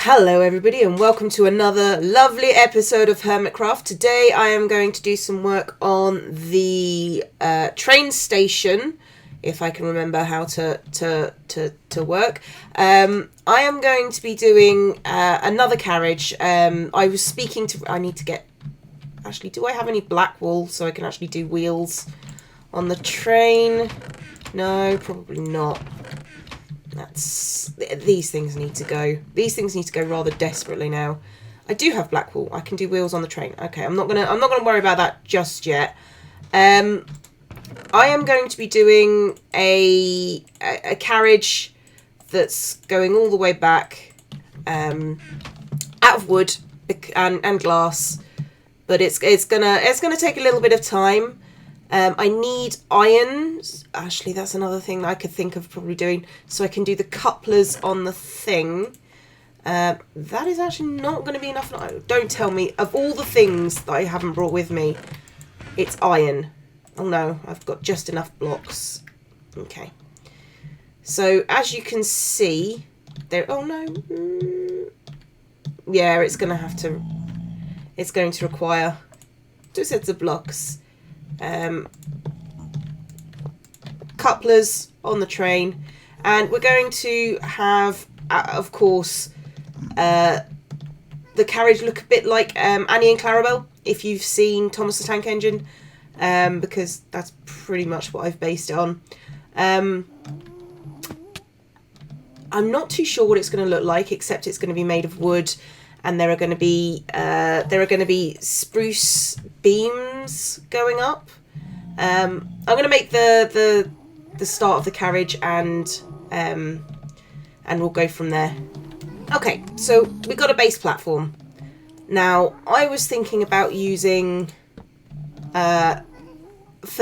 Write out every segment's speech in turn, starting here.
Hello everybody and welcome to another lovely episode of Hermitcraft. Today I am going to do some work on the train station, if I can remember how to work. I am going to be doing another carriage. I was speaking to... I need to get... Actually, do I have any black wool so I can actually do wheels on the train? No, probably not. These things need to go. These things need to go rather desperately now. I do have black wool. I can do wheels on the train. Okay, I'm not gonna worry about that just yet. I am going to be doing a carriage that's going all the way back, out of wood and glass, but it's gonna take a little bit of time. I need iron. Actually, that's another thing that I could think of probably doing. So I can do the couplers on the thing. That is actually not going to be enough. No, don't tell me. Of all the things that I haven't brought with me, it's iron. Oh no, I've got just enough blocks. Okay. So as you can see, there... Oh no. Yeah, it's going to have to... It's going to require 2 sets of blocks. Couplers on the train, and we're going to have, of course, the carriage look a bit like Annie and Clarabel, if you've seen Thomas the Tank Engine, because that's pretty much what I've based it on. I'm not too sure what it's going to look like, except it's going to be made of wood, and there are going to be spruce beams going up. I'm going to make the start of the carriage, and we'll go from there. Okay, so we've got a base platform. Now, I was thinking about using for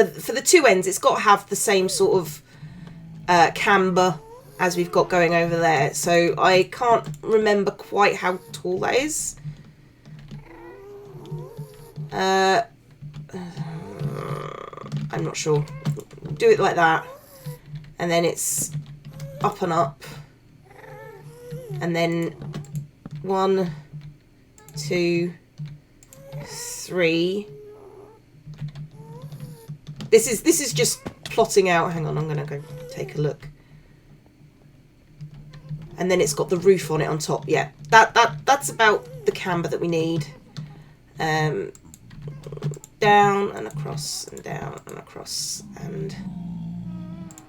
the two ends. It's got to have the same sort of camber as we've got going over there. So I can't remember quite how tall that is. I'm not sure. Do it like that. And then it's up and up. And then 1, 2, 3. This is just plotting out. Hang on, I'm gonna go take a look. And then it's got the roof on it on top. Yeah, that's about the camber that we need. Down and across and down and across and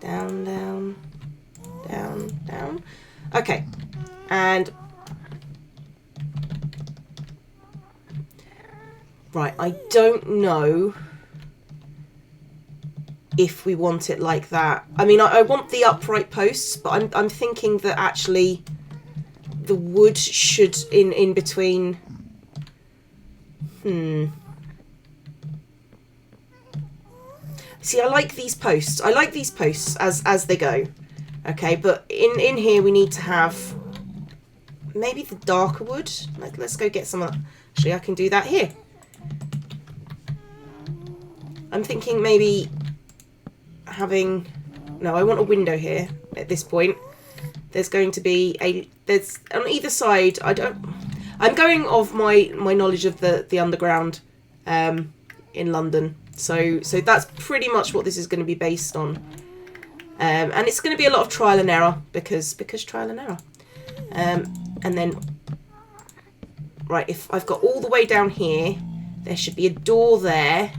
down, down, down, down. Okay, and right, I don't know if we want it like that. I mean, I want the upright posts, but I'm thinking that actually the wood should in between. See, I like these posts. I like these posts as they go. Okay, but in here we need to have maybe the darker wood. Let's go get some of that. Actually, I can do that here. I'm thinking maybe having... No, I want a window here at this point. There's going to be there's on either side. I'm going off my knowledge of the underground in London. So that's pretty much what this is going to be based on. And it's going to be a lot of trial and error because trial and error. And then, right, if I've got all the way down here, there should be a door there.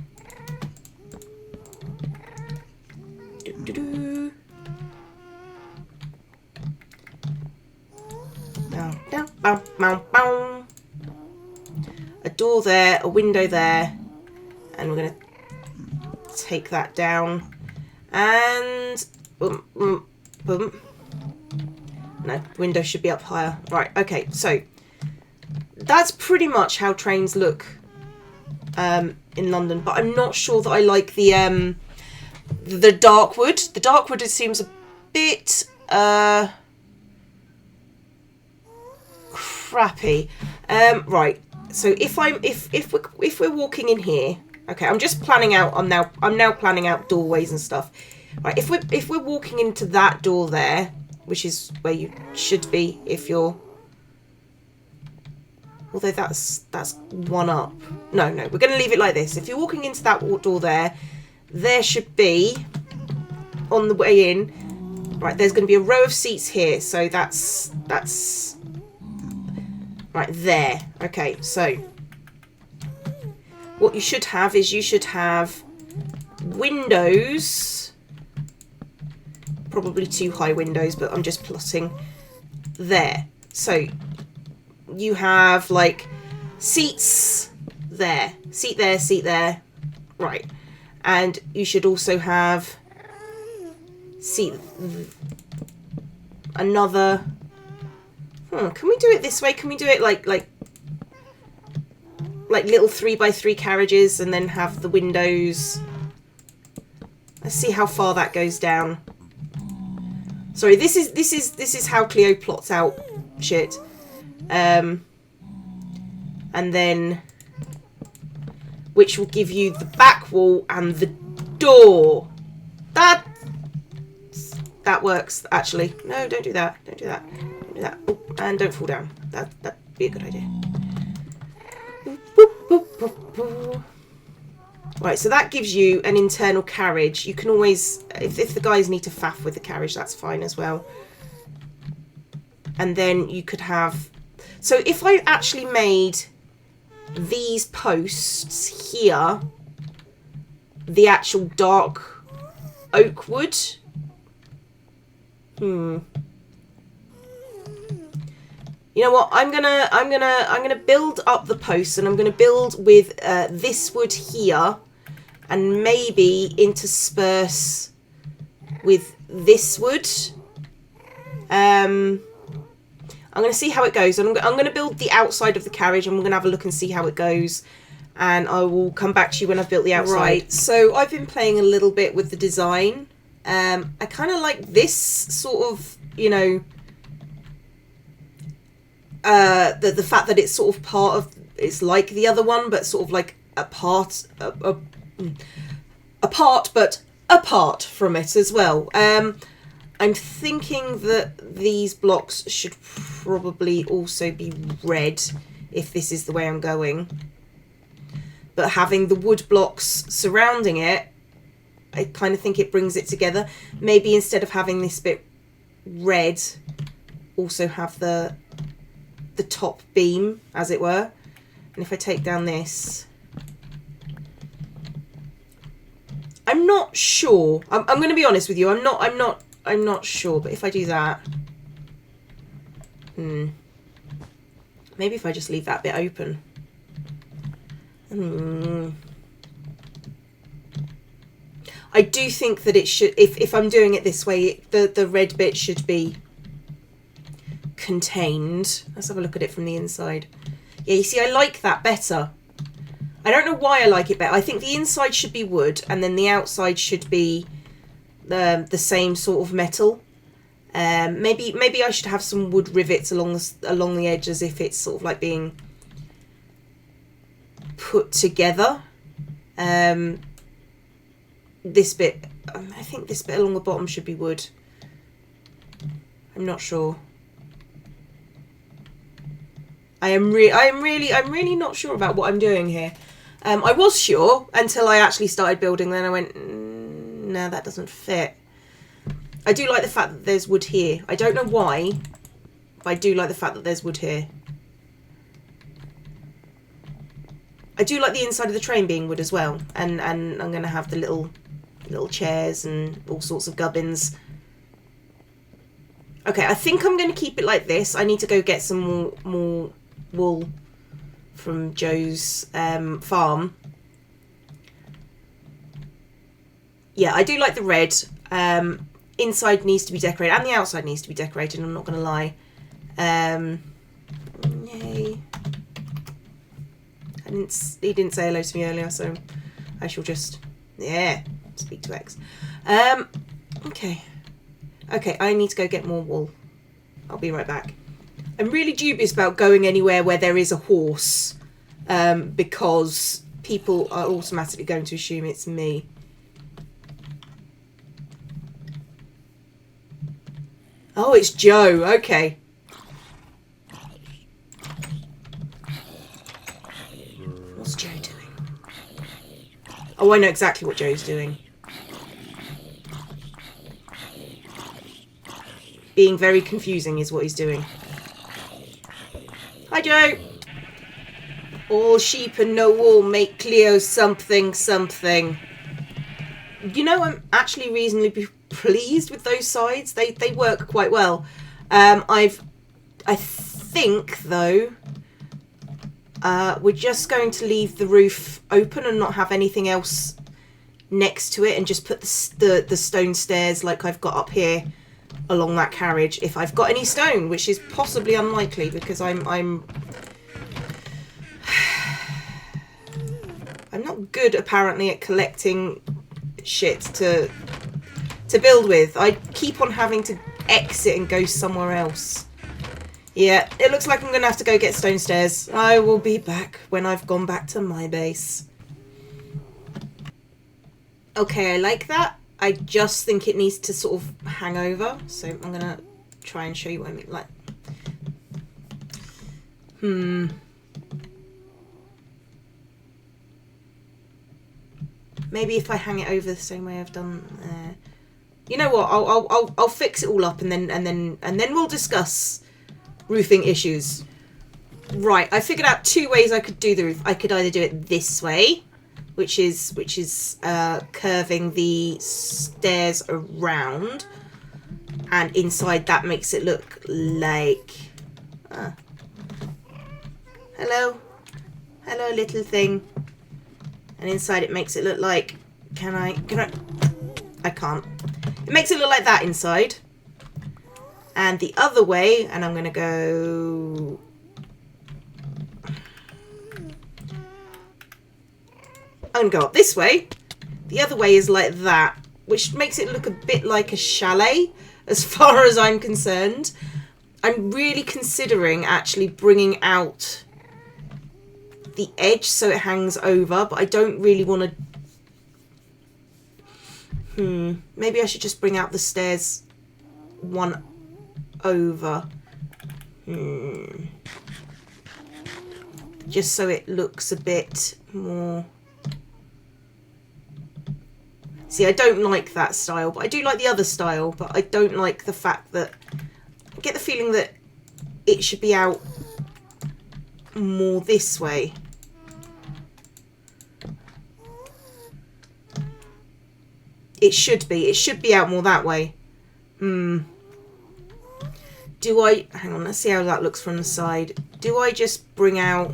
A door there, a window there, and we're going to take that down, and boom, boom, boom. No, the window should be up higher. Right, okay, so that's pretty much how trains look in London, but I'm not sure that I like the dark wood. The dark wood, it seems a bit crappy. Right, so if we're walking in here. Okay, I'm just planning out. I'm now planning out doorways and stuff. Right, if we're walking into that door there, which is where you should be if you're Although that's one up. No, we're going to leave it like this. If you're walking into that door there should be, on the way in, right, there's going to be a row of seats here. So that's right there. Okay, so what you should have is you should have windows, probably 2 high windows, but I'm just plotting there. So you have like seats there, seat there, right, and you should also have seat another. Can we do it this way? Can we do it like little 3x3 carriages and then have the windows? Let's see how far that goes down. Sorry, this is how Cleo plots out shit. And then which will give you the back wall and the door. That works actually. No, don't do that. Don't do that. Don't do that. Oh, and don't fall down. That'd be a good idea. Right, so that gives you an internal carriage. You can always, if the guys need to faff with the carriage, that's fine as well. And then you could have, so if I actually made these posts here the actual dark oak wood, you know what? I'm gonna build up the posts, and I'm gonna build with this wood here, and maybe intersperse with this wood. I'm gonna see how it goes, and I'm gonna build the outside of the carriage, and we're gonna have a look and see how it goes. And I will come back to you when I've built the outside. Right. So I've been playing a little bit with the design. I kind of like this sort of, you know, the fact that it's sort of part of, it's like the other one, but sort of like apart but apart from it as well. I'm thinking that these blocks should probably also be red if this is the way I'm going. But having the wood blocks surrounding it, I kind of think it brings it together. Maybe instead of having this bit red, also have the top beam, as it were. And if I take down this, I'm not sure. I'm going to be honest with you. I'm not sure. But if I do that, maybe if I just leave that bit open. I do think that it should, if I'm doing it this way, the red bit should be contained. Let's have a look at it from the inside. Yeah, you see, I like that better. I don't know why I like it better. I think the inside should be wood, and then the outside should be the same sort of metal. Maybe I should have some wood rivets along the edge, as if it's sort of like being put together. This bit, I think this bit along the bottom should be wood. I'm not sure. I'm really not sure about what I'm doing here. I was sure until I actually started building. Then I went, no, that doesn't fit. I do like the fact that there's wood here. I don't know why, but I do like the fact that there's wood here. I do like the inside of the train being wood as well, and I'm going to have the little chairs and all sorts of gubbins. Okay, I think I'm going to keep it like this. I need to go get some more wool from Joe's farm. Yeah, I do like the red. Inside needs to be decorated, and the outside needs to be decorated, I'm not going to lie. Yay. He didn't say hello to me earlier, so I shall just, speak to X. Okay, I need to go get more wool. I'll be right back. I'm really dubious about going anywhere where there is a horse, because people are automatically going to assume it's me. Oh, it's Joe. Okay. Oh, I know exactly what Joe's doing. Being very confusing is what he's doing. Hi, Joe. All sheep and no wool make Cleo something something. You know, I'm actually reasonably pleased with those sides. They work quite well. I think though, we're just going to leave the roof open and not have anything else next to it, and just put the stone stairs like I've got up here along that carriage. If I've got any stone, which is possibly unlikely because I'm not good apparently at collecting shit to build with. I keep on having to exit and go somewhere else. Yeah, it looks like I'm going to have to go get stone stairs. I will be back when I've gone back to my base. Okay, I like that. I just think it needs to sort of hang over. So I'm going to try and show you what I mean. Like, maybe if I hang it over the same way I've done there. You know what? I'll fix it all up and then we'll discuss roofing issues. Right, I figured out 2 ways I could do the roof. I could either do it this way, which is curving the stairs around, and inside that makes it look like hello little thing, and inside it makes it look like I can't. It makes it look like that inside. And the other way, and I'm going to go... I'm going to go up this way. The other way is like that, which makes it look a bit like a chalet, as far as I'm concerned. I'm really considering actually bringing out the edge so it hangs over, but I don't really want to... Maybe I should just bring out the stairs one over. Just so it looks a bit more... See, I don't like that style, but I do like the other style, but I don't like the fact that... I get the feeling that it should be out more this way. It should be out more that way. Do I... Hang on, let's see how that looks from the side. Do I just bring out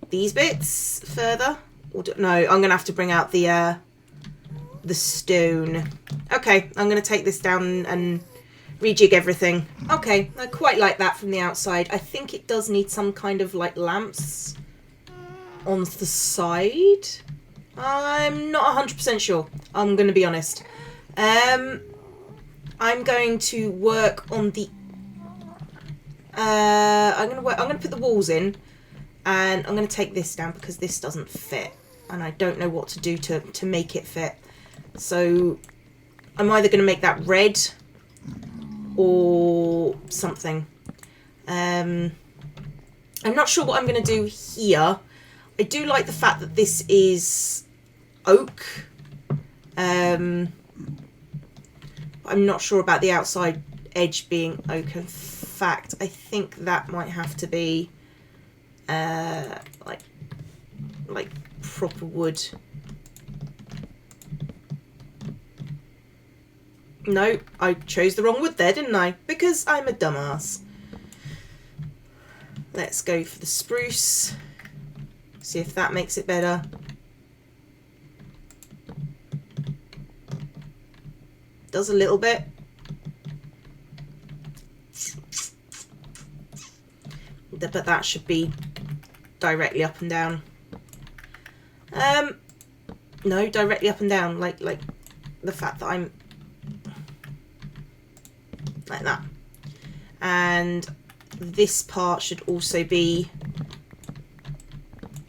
these bits further? Or no, I'm going to have to bring out the stone. Okay, I'm going to take this down and rejig everything. Okay, I quite like that from the outside. I think it does need some kind of like lamps on the side. I'm not 100% sure. I'm going to be honest. I'm going to work on the... I'm going to put the walls in, and I'm going to take this down because this doesn't fit, and I don't know what to do to make it fit. So I'm either going to make that red or something. I'm not sure what I'm going to do here. I do like the fact that this is oak. I'm not sure about the outside edge being oak. In fact, I think that might have to be like proper wood. No, I chose the wrong wood there, didn't I? Because I'm a dumbass. Let's go for the spruce. See if that makes it better. Does a little bit. But that should be directly up and down. No, directly up and down. Like the fact that I'm like that. And this part should also be,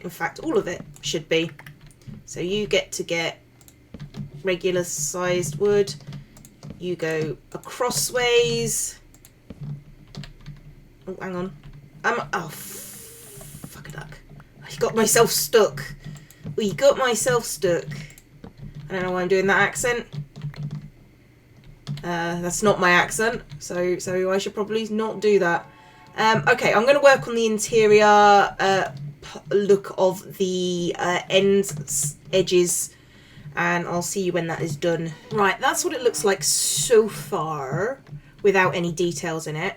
in fact, all of it should be. So you get to get regular sized wood. You go acrossways. Oh, hang on. Oh, fuck a duck. I got myself stuck. We got myself stuck. I don't know why I'm doing that accent. That's not my accent, so I should probably not do that. Okay, I'm going to work on the interior look of the edges, and I'll see you when that is done. Right, that's what it looks like so far, without any details in it.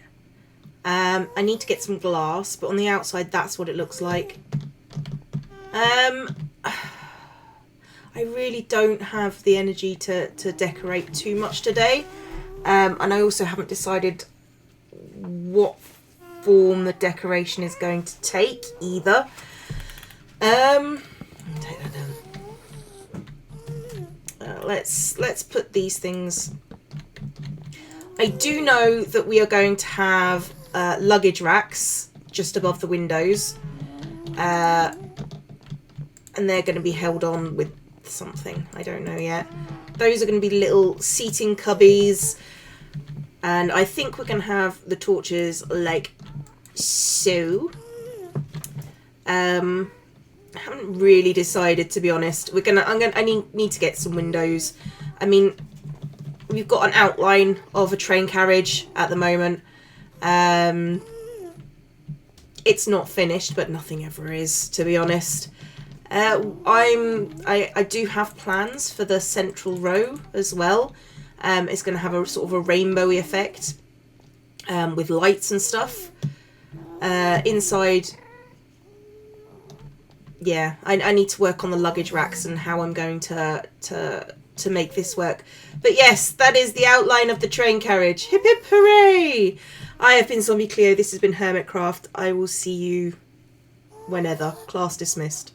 I need to get some glass, but on the outside, that's what it looks like. I really don't have the energy to decorate too much today. And I also haven't decided what form the decoration is going to take either. Take that down. Let's put these things. I do know that we are going to have luggage racks just above the windows. And they're going to be held on with something. I don't know yet. Those are going to be little seating cubbies. And I think we're going to have the torches like so. I haven't really decided, to be honest. I need to get some windows. I mean, we've got an outline of a train carriage at the moment. It's not finished, but nothing ever is, to be honest. I do have plans for the central row as well. It's going to have a sort of a rainbowy effect with lights and stuff. Inside, yeah, I need to work on the luggage racks and how I'm going to make this work. But yes, that is the outline of the train carriage. Hip hip hooray! I have been Zombie Cleo. This has been Hermitcraft. I will see you whenever. Class dismissed.